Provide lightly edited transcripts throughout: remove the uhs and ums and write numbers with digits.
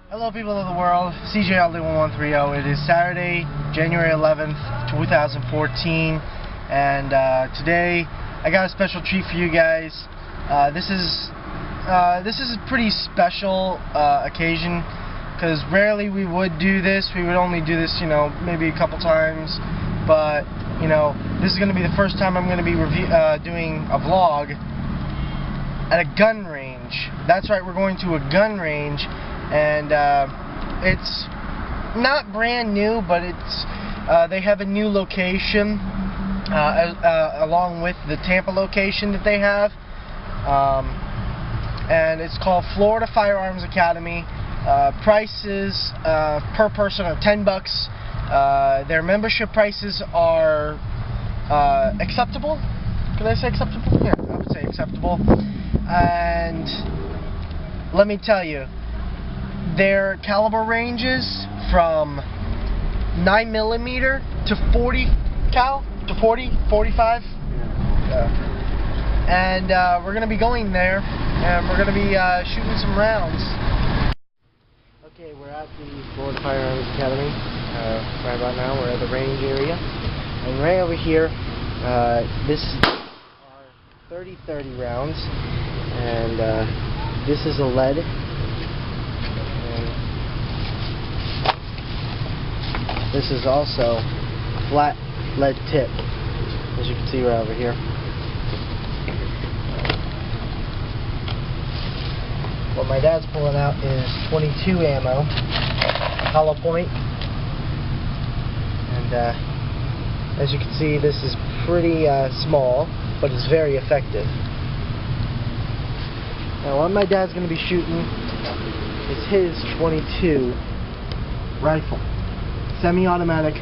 Hello people of the world, CJLD1130. It is Saturday, January 11th, 2014, and today I got a special treat for you guys. This is a pretty special occasion, because rarely we would do this. We would only do this, maybe a couple times, but this is going to be the first time I'm going to be doing a vlog at a gun range. That's right, we're going to a gun range. And it's not brand new, but it's they have a new location along with the Tampa location that they have, and it's called Florida Firearms Academy. Prices per person are $10. Their membership prices are acceptable. Can I say acceptable? Yeah, I would say acceptable. And let me tell you, their caliber ranges from 9mm to 40 cal to 40, 45. Yeah. And we're going to be going there, and we're going to be shooting some rounds. Okay, we're at the Florida Firearms Academy. Right about now, we're at the range area. And right over here, this is our 30-30 rounds. And this is a lead. This is also a flat lead tip, as you can see right over here. What my dad's pulling out is 22 ammo, hollow point, and as you can see, this is pretty small, but it's very effective. Now, what my dad's going to be shooting is his 22 rifle. Semi-automatic,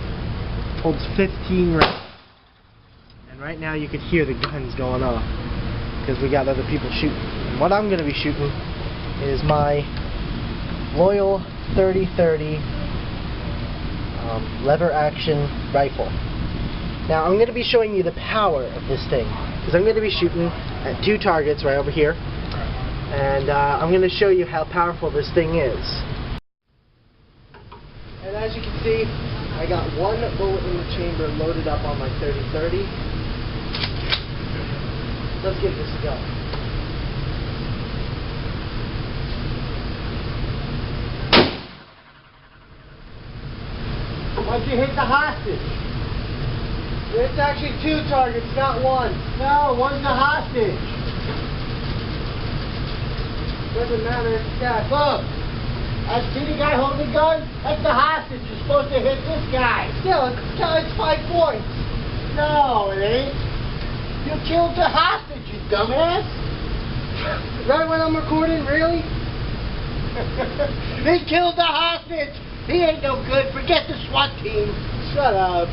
holds 15 rounds, and right now you can hear the guns going off because we got other people shooting. And what I'm going to be shooting is my loyal 30-30 lever action rifle. Now I'm going to be showing you the power of this thing, because I'm going to be shooting at 2 targets right over here, and I'm going to show you how powerful this thing is. And as you can see, I got 1 bullet in the chamber loaded up on my 30-30. Let's give this a go. Why'd you hit the hostage? It's actually 2 targets, not 1. No, 1's the hostage. Doesn't matter. Yeah, look. That skinny guy holding the gun, that's the hostage. You're supposed to hit this guy. Still, it's 5 points. No, it ain't. You killed the hostage, you dumbass. Right when I'm recording, really? They killed the hostage. He ain't no good. Forget the SWAT team. Shut up.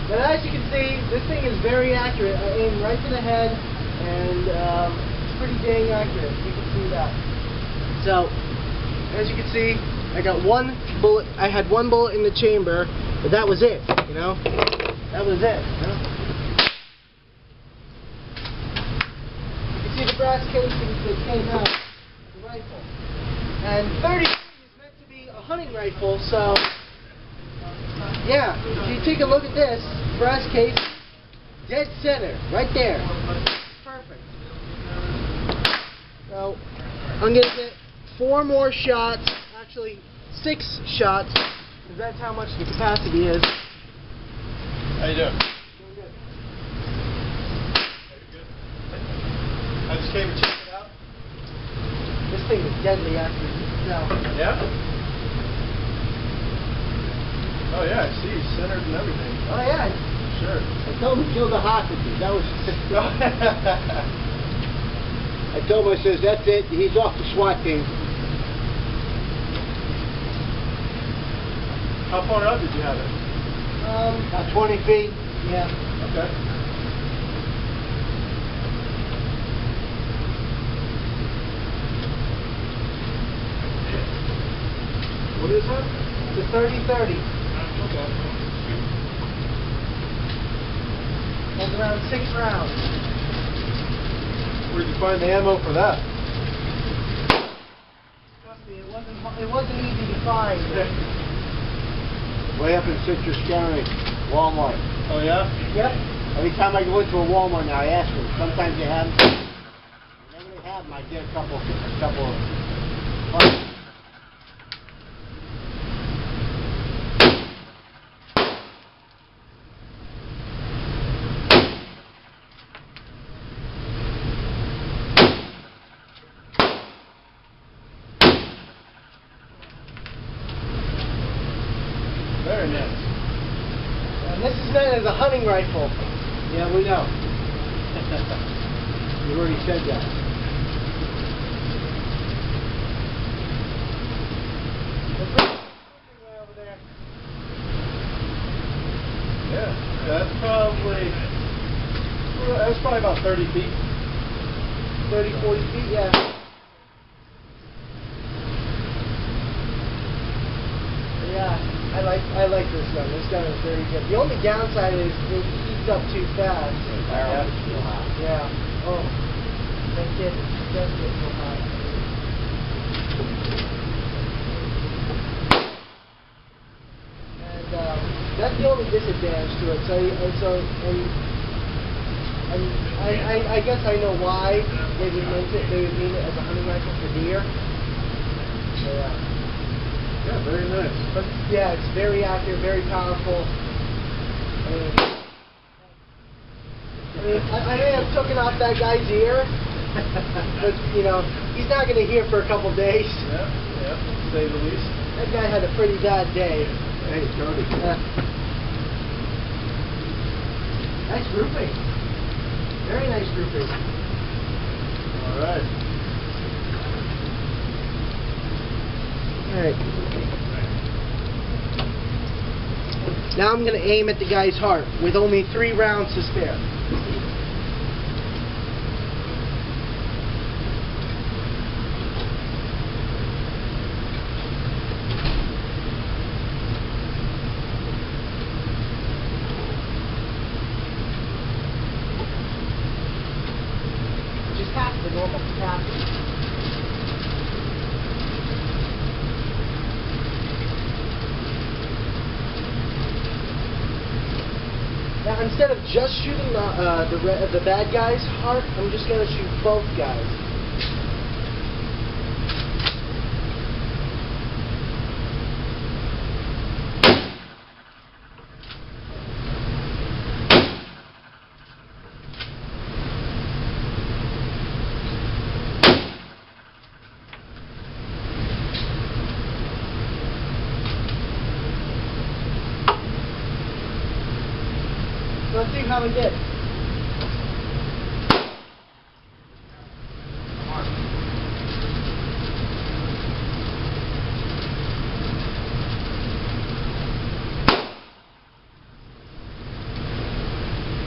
But as you can see, this thing is very accurate. I aim right to the head, and it's pretty dang accurate. You can see that. So, as you can see, I got 1 bullet. I had 1 bullet in the chamber, but that was it. That was it. You can see the brass casings that came out of the rifle. And 30 is meant to be a hunting rifle, so yeah. If you take a look at this brass case, dead center, right there. Perfect. So I'm gonna get 4 more shots, actually 6 shots, because that's how much the capacity is. How you doing? Doing good. Very good. I just came to check it out. This thing is deadly accurate. Yeah? Oh yeah, I see. Centered and everything. Oh yeah. Sure. I told him to kill the hostages. That was... I told him, I says, that's it. He's off the SWAT team. How far out did you have it? About 20 feet. Yeah. Okay. What is that? The 30-30. Okay. Holds around 6 rounds. Where'd you find the ammo for that? Trust me, it wasn't easy to find. Way up in Citrus County, Walmart. Oh yeah? Yep. Every time I go into a Walmart now, I ask them. Sometimes they have them. Whenever they have them, I get a couple. Very nice. And this is meant as a hunting rifle. Yeah, we know. You already said that. Over there. Yeah, that's probably about 30 feet. 30, 40 feet, yeah. Yeah, I like this gun. This gun is very good. The only downside is it heats up too fast. Yeah. Oh, that kid does get so hot. And that's the only disadvantage to it. I guess I know why they would mean it. They would mean it as a hunting rifle for deer. So, yeah. Yeah, very nice. But yeah, it's very accurate, very powerful. I may have taken off that guy's ear, but you know, he's not going to hear for a couple days. Yeah, to say the least. That guy had a pretty bad day. Hey, Cody. Nice grouping. Very nice grouping. All right. Alright. Now I'm going to aim at the guy's heart with only 3 rounds to spare. Just half the normal capacity. Now, instead of just shooting the bad guy's heart, I'm just going to shoot both guys. Let's see how we did.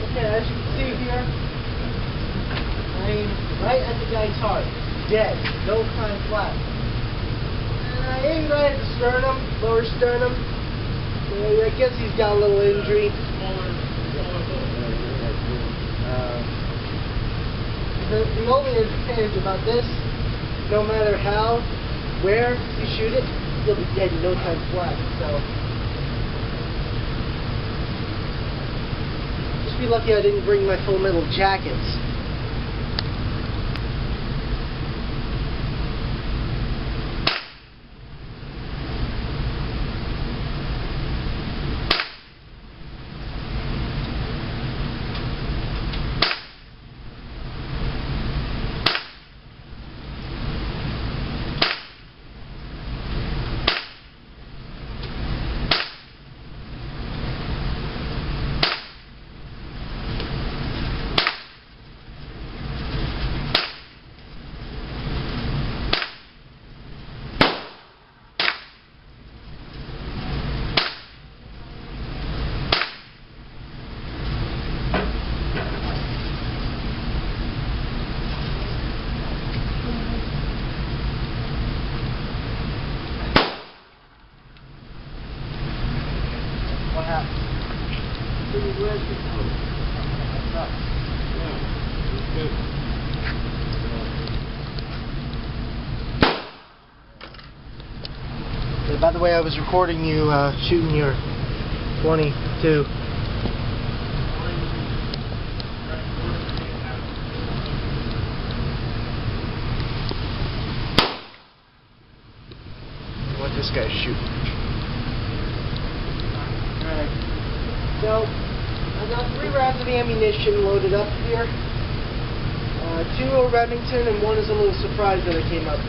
Okay, as you can see here, I aimed right at the guy's heart. Dead. No time flat. And I aimed right at the sternum, lower sternum. I guess he's got a little injury. The only advantage about this, no matter how, where you shoot it, you'll be dead in no time flat. So just be lucky I didn't bring my full metal jackets. What happened? by the way, I was recording you shooting your 22. What this guy's shooting. Alright. So, I got 3 rounds of ammunition loaded up here. 2 are Remington and 1 is a little surprise that it came up.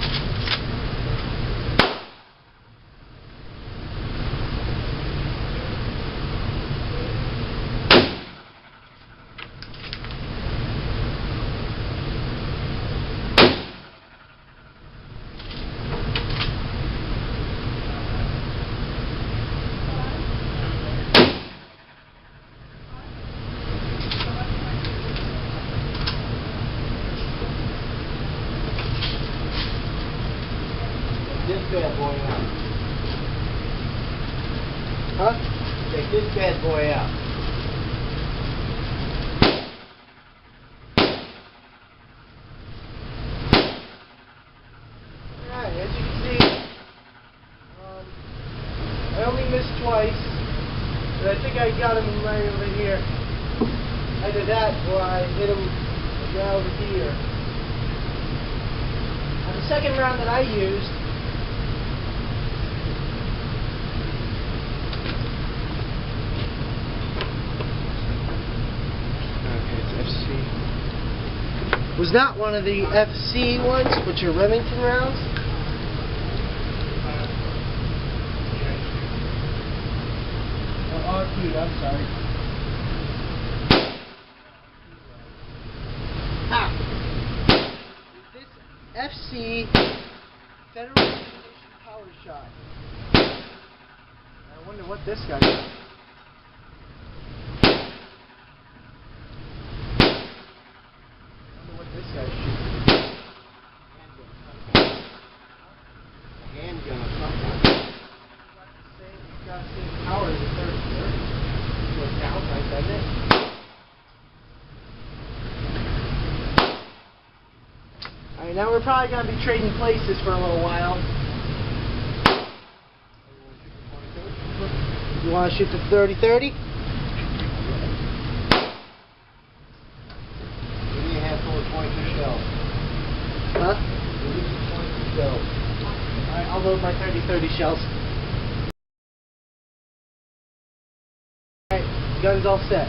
This bad boy out. Huh? Take this bad boy out. Alright, as you can see, I only missed twice, but I think I got him right over here. Either that or I hit him right over here. Now the second round that I used, was not one of the FC ones, which are Remington rounds. RP, I'm sorry. This FC Federal Ammunition Power Shot. I wonder what this guy is. This guy's shooting. Handgun or something. It's got the same power as a 30-30. So it sounds like, doesn't it? Alright, now we're probably going to be trading places for a little while. You want to shoot the 30-30? Huh? Alright, I'll load my 30-30 shells. Alright, gun's all set.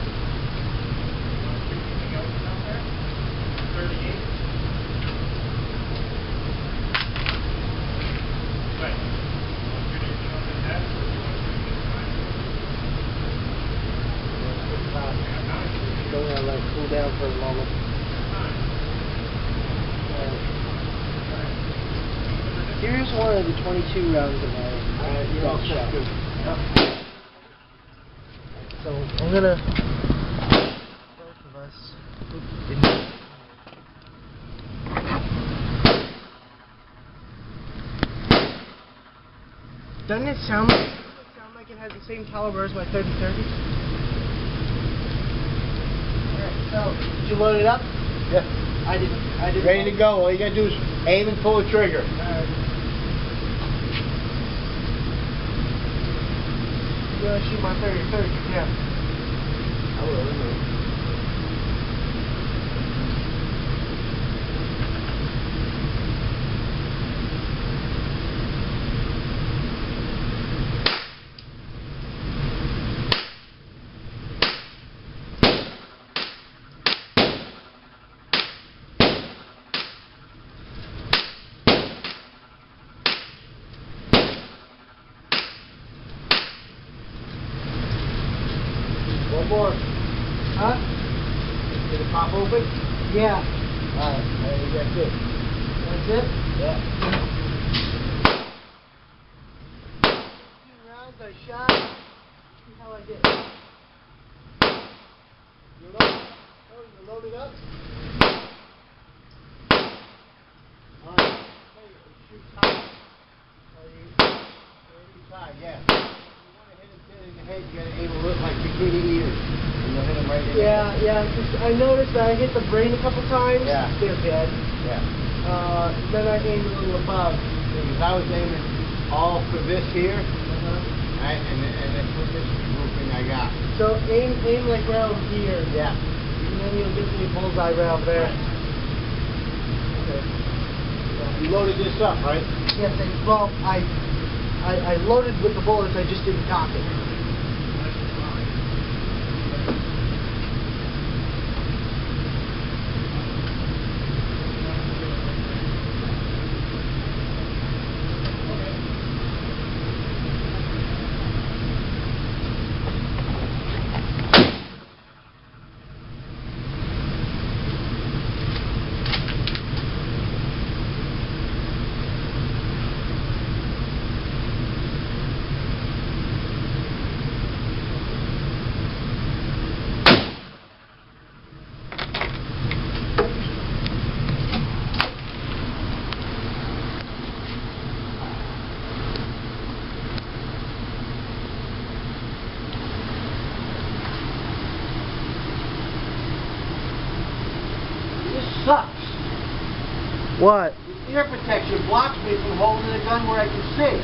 Don't want to let it cool down for a moment. Here's one of the 22 rounds of my You're all set. shot. So I'm gonna both of us. Doesn't it sound like it has the same caliber as my 30-30? Alright, so did you load it up? Yeah. I didn't. Ready to go. All you gotta do is aim and pull the trigger. Alright. You wanna shoot my 30-30? Yeah. I will. One more. Huh? Did it pop open? Yeah. Alright, that's it. That's it? Yeah. 2 rounds I shot. See how I did. You loaded up? Alright. Shoot high. High, yeah. If you want to hit him dead in the head, you gotta aim a little like between the ears. And you'll hit him right in the head. Yeah, because I noticed that I hit the brain a couple times. Yeah. They're dead. Yeah. Then I aimed a little above. Because I was aiming all for this here, right? And then put this grouping I got. So aim like around here. Yeah. And then you'll get the bullseye around there. Okay. You loaded this up, right? Yes, well, I loaded with the bullets, I just didn't cock it. Sucks. What? The ear protection blocks me from holding the gun where I can see.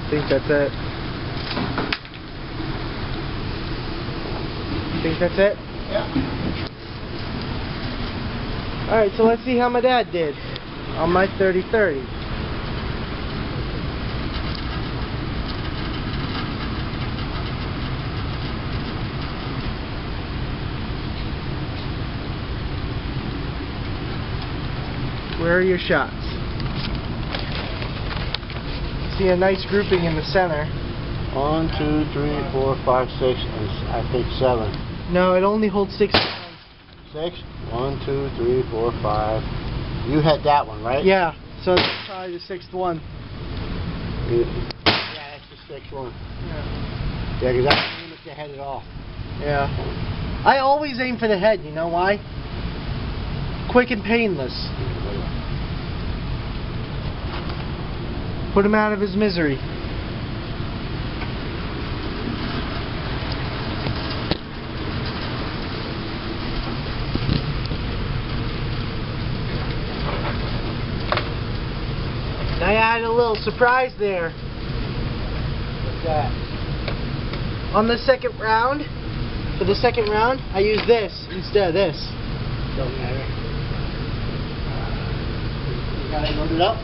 I think that's it. Think that's it? Yeah. Alright, so let's see how my dad did on my 30-30. Where are your shots? See a nice grouping in the center. 1, 2, 3, 4, 5, 6, and I think 7. No, it only holds 6 rounds. 6? 1, 2, 3, 4, 5. You had that one, right? Yeah, so that's probably the 6th one. Yeah, that's the 6th one. Yeah. Yeah, because I didn't aim at the head at all. Yeah. I always aim for the head, you know why? Quick and painless. Put him out of his misery. Now I had a little surprise there. What's that? On the second round, for the second round, I used this instead of this. Don't matter. You got it loaded up?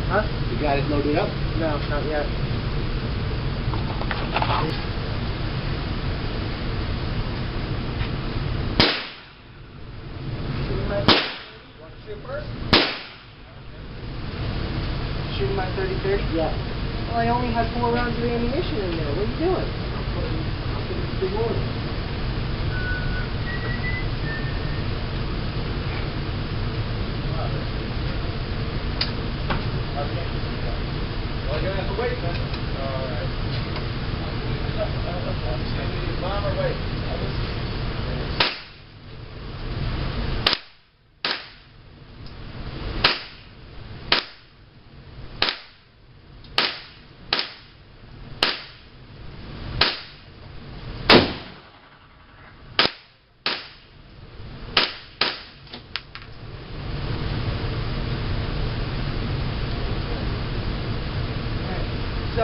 Huh? You got it loaded up? No, not yet. Shooting my 30-30? Yeah. Well, I only had 4 rounds of ammunition in there. What are you doing? I'm putting the big order. Well, you're going to have to wait then. All right. Bomb or wait?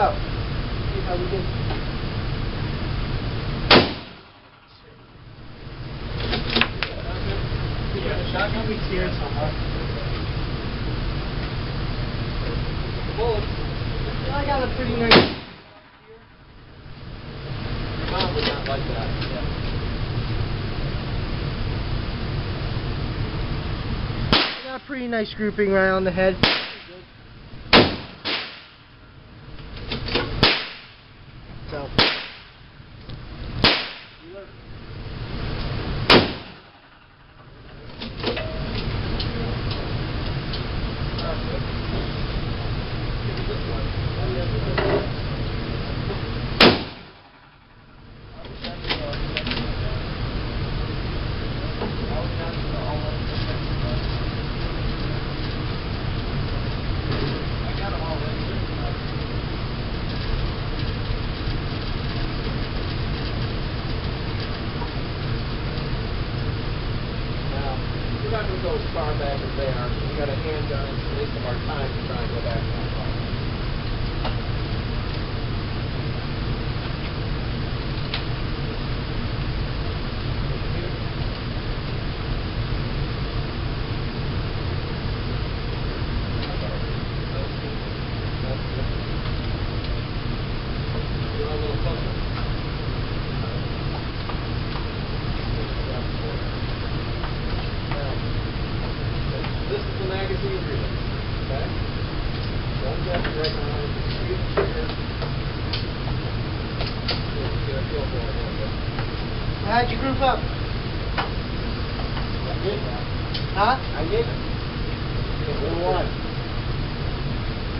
go. See how we did. Shotgun weeks here somewhere. I got a pretty nice. Your mom would not like that. Yeah. I got a pretty nice grouping right on the head. So. We're not going to go as far back as they are. We got a handgun and a waste of our time to try and go back that far. A little closer. This is the magazine reader, okay? Don't get it right now. Just shoot it here. Get a feel for it a little bit. How'd you group up? I did that. Huh? I did it. You know why?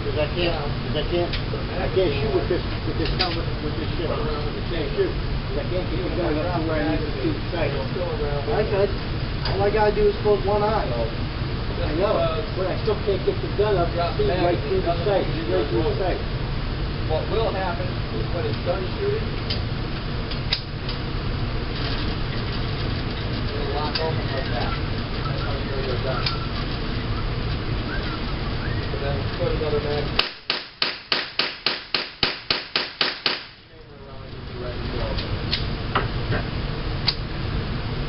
Because I can't shoot with this helmet, with this shit. I can't shoot. Because I can't get the gun up to where I need to shoot the sight. I could. All I gotta do is close one eye. I know, but I still can't get the gun up to see right through the sight. Right through the sight. What will happen is when it's done shooting, it'll lock open like that. That's how you know you're done. So then put another magazine.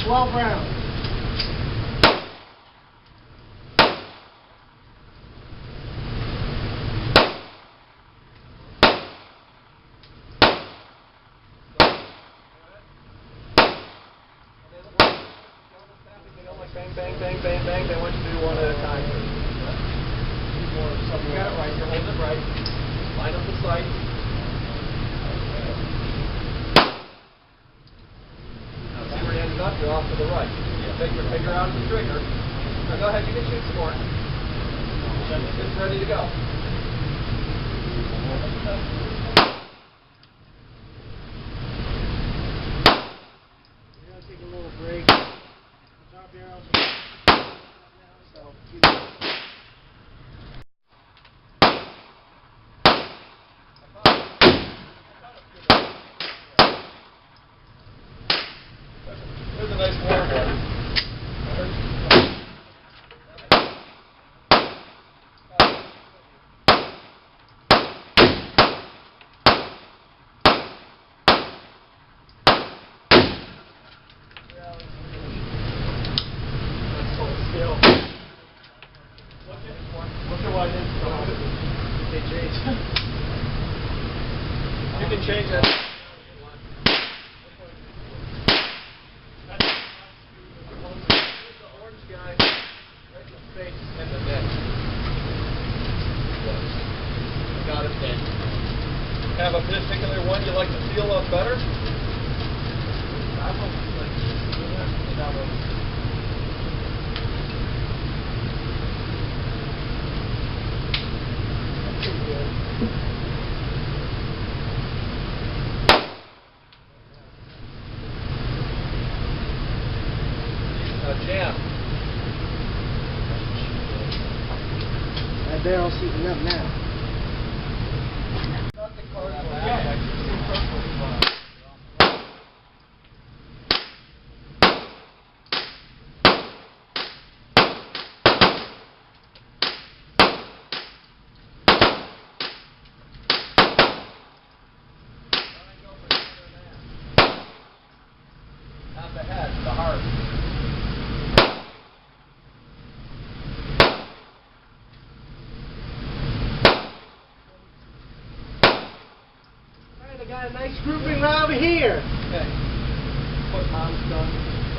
12 rounds. Bang, bang, bang, bang, bang. They want you to do one at a time. You got it right. You're holding it right. Line up the sight. Now see where you ended up? You're off to the right. Take your finger out of the trigger. Now go ahead. You can shoot some more. It's ready to go. We're gonna take a little break. Top barrels. So, There's a nice warm one. You can change that. The orange guy, right in the face and the neck. Got it then. Have a particular one you like the feel of better? Jam. that barrel's heating up now. got a nice grouping right over here. Okay. What Tom's done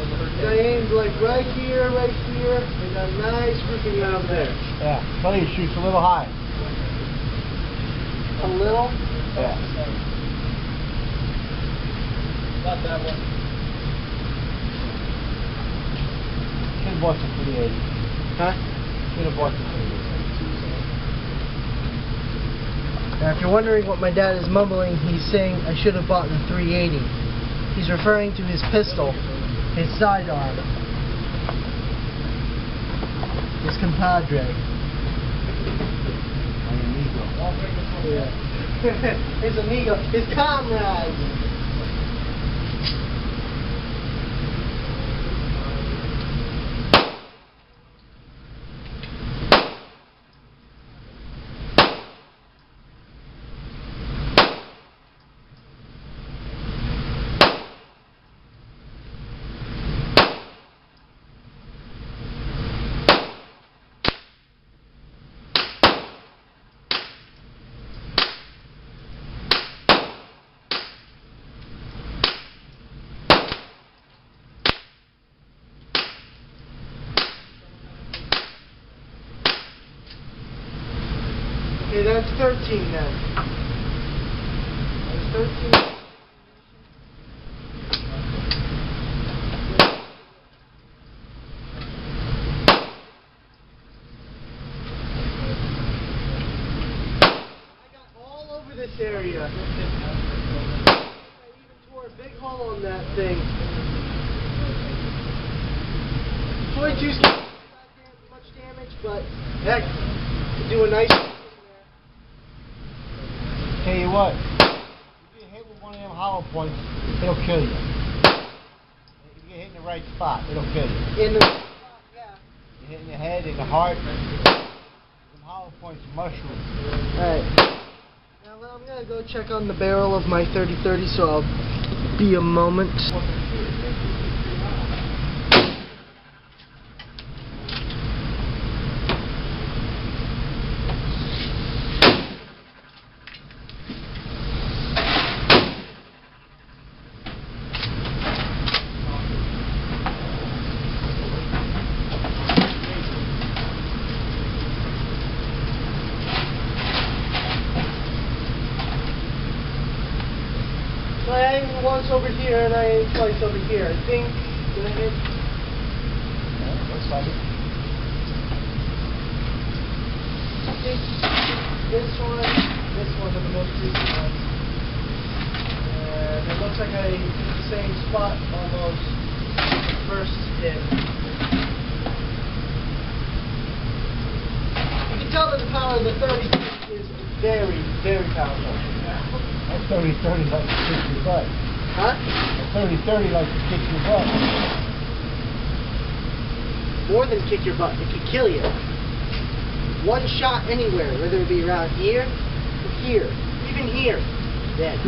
over her Got aimed like right here, right here. They got a nice grouping right over there. Yeah. Tell you shoots a little high. A little? Yeah. Not that one. Should have bought the 380. Huh? Should have bought the 380. Now, if you're wondering what my dad is mumbling, he's saying I should have bought the 380. He's referring to his pistol, his sidearm, his compadre. Yeah. His amigo, his comrade. Okay, that's 13 then. That's 13. I got all over this area. I even tore a big hole on that thing. 22's not much damage, but heck, could do a nice. Tell you what, if you get hit with one of them hollow points, it'll kill you. If you get hit in the right spot, it'll kill you. In the yeah. You hit in the head, in the heart, them hollow points are mushrooms. Alright. Now I'm gonna go check on the barrel of my 30-30, so I'll be a moment. So I aimed once over here and I aimed twice over here. I think did I hit? Yeah, looks like it. I think this one are the most recent ones. And it looks like I hit the same spot almost the first hit. You can tell that the power of the 30 is very, very powerful. That 30-30 like to kick your butt. Huh? That 30-30 like to kick your butt. More than kick your butt, it could kill you. One shot anywhere, whether it be around here or here, even here, dead. I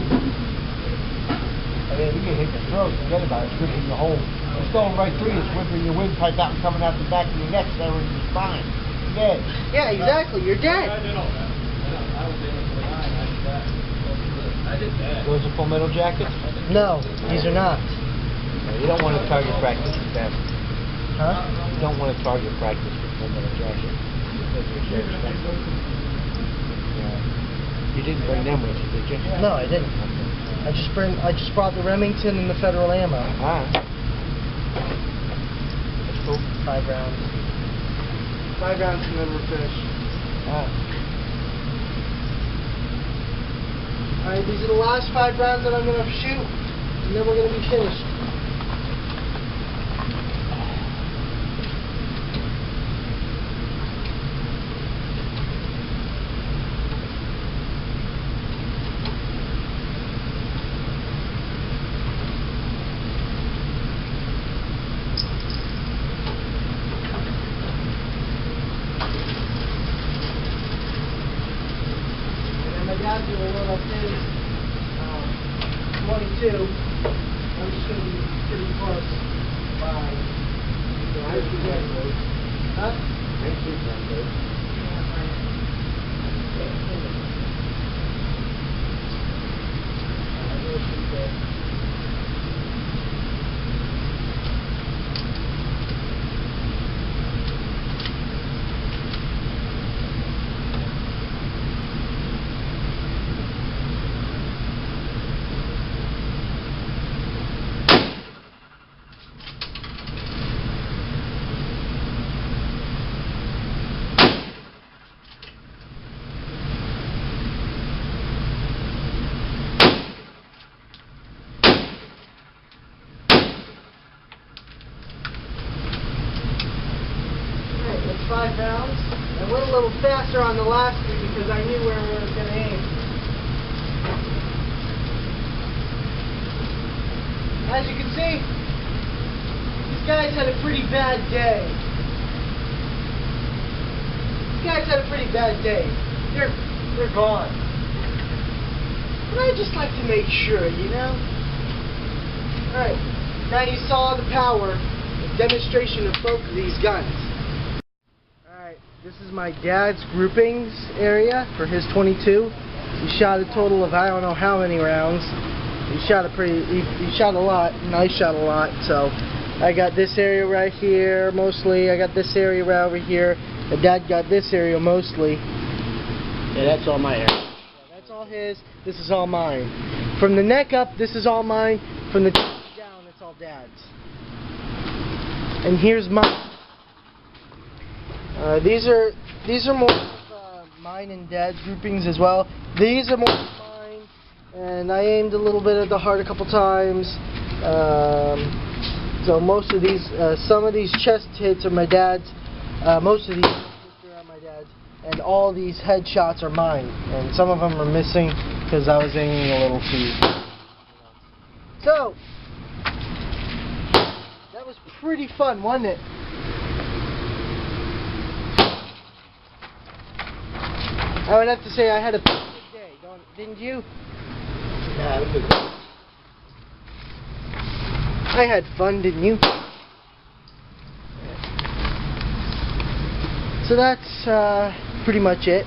mean, you get hit in the throat, forget about it, it's ripping your hole. It's going right through you, it's whipping your windpipe out and coming out the back of your neck, severing your spine. You're dead. Yeah, exactly, you're dead. I did all that. I was in it for 9. I did that. I did that. Those are full metal jackets? No, these are not. You don't want to target practice with them. Huh? You don't want to target practice with full metal jackets. Because they're so expensive. Yeah. You didn't bring them with you, did you? No, I didn't. I just brought the Remington and the Federal ammo. Alright. That's cool. 5 rounds. 5 rounds and then we're finished. Alright. Alright, these are the last 5 rounds that I'm going to shoot, and then we're going to be finished. My dad's going to load up his 22. I'm just going to be pretty close by. Huh? 5 rounds. I went a little faster on the last three because I knew where we were going to aim. As you can see, these guys had a pretty bad day. They're gone. But I just like to make sure, you know? Alright, now you saw the power, the demonstration of both of these guns. Alright, this is my dad's groupings area for his 22. He shot a total of I don't know how many rounds. He shot a lot, and I shot a lot, so I got this area right here mostly. I got this area right over here. And Dad got this area mostly. Yeah, that's all my area. Yeah, that's all his. This is all mine. From the neck up, this is all mine. From the top down, it's all Dad's. And here's mine. These are more of mine and Dad's groupings as well. These are more of mine, and I aimed a little bit at the heart a couple times. So most of these, some of these chest hits are my Dad's. Most of these are my Dad's, and all these headshots are mine, and some of them are missing because I was aiming a little too. So that was pretty fun, wasn't it? I would have to say I had a pretty good day, didn't you? Yeah, it was good. I had fun, didn't you? So that's pretty much it.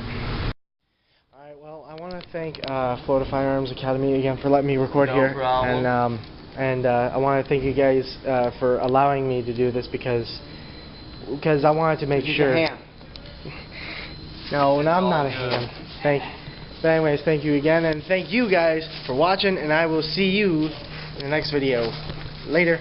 Alright, well, I want to thank Florida Firearms Academy again for letting me record here. No problem. And I want to thank you guys for allowing me to do this because I wanted to make sure. He's a ham. No, I'm not a ham. But anyways, thank you again, and thank you guys for watching, and I will see you in the next video. Later.